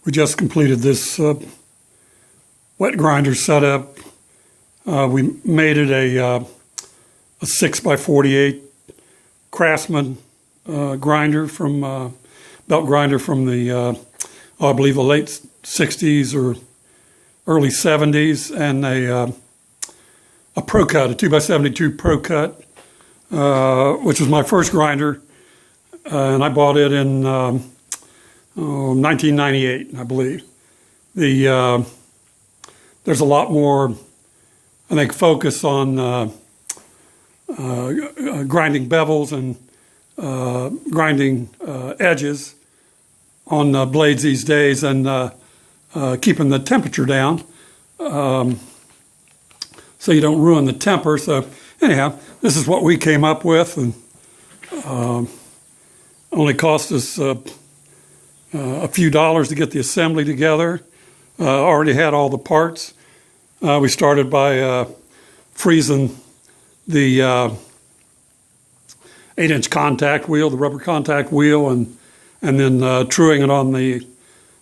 We just completed this wet grinder setup. We made it a 6x48 Craftsman grinder from belt grinder from the I believe the late 60s or early 70s, and a Pro Cut, a 2x72 Pro Cut, which was my first grinder, and I bought it in 1998, I believe. There's a lot more, I think, focus on grinding bevels and grinding edges on blades these days, and keeping the temperature down so you don't ruin the temper. So anyhow, this is what we came up with, and only cost us a few dollars to get the assembly together. Already had all the parts. We started by freezing the 8-inch contact wheel, the rubber contact wheel, and then truing it on the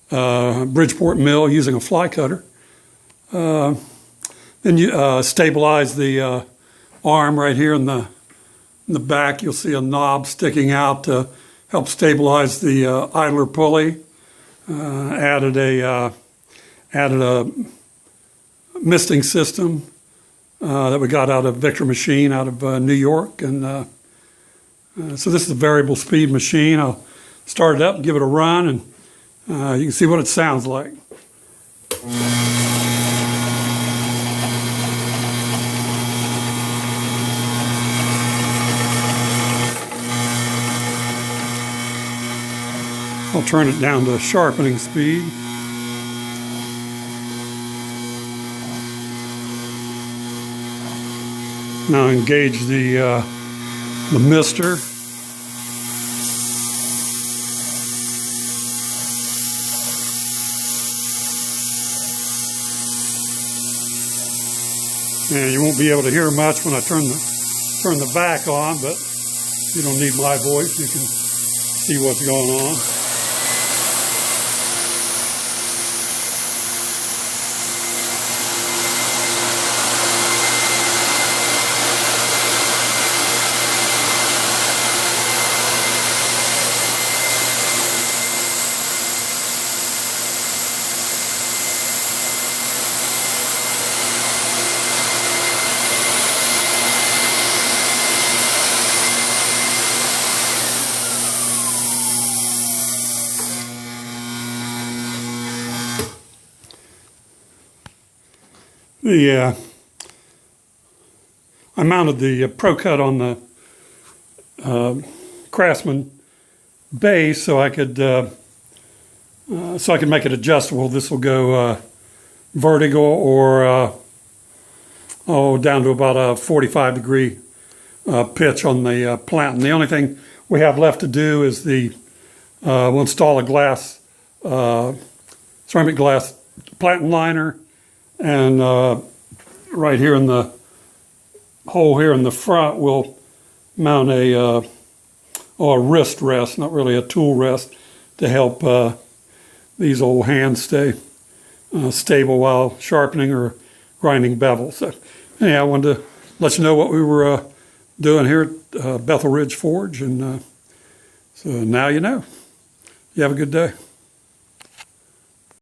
Bridgeport mill using a fly cutter. Then you stabilize the arm right here in the back. You'll see a knob sticking out to help stabilize the idler pulley. Added a misting system that we got out of Victor Machine out of New York, and so this is a variable speed machine. I'll start it up and give it a run, and you can see what it sounds like. I'll turn it down to sharpening speed. Now engage the mister. And you won't be able to hear much when I turn the vac on, but you don't need my voice. You can see what's going on. I mounted the Pro Cut on the Craftsman base so I could make it adjustable. This will go vertical or down to about a 45-degree pitch on the planting. The only thing we have left to do is we'll install a ceramic glass planting liner. And right here in the hole here in the front, we'll mount a wrist rest, not really a tool rest, to help these old hands stay stable while sharpening or grinding bevel. So anyhow, I wanted to let you know what we were doing here at Bethel Ridge Forge, and so now you know. You have a good day.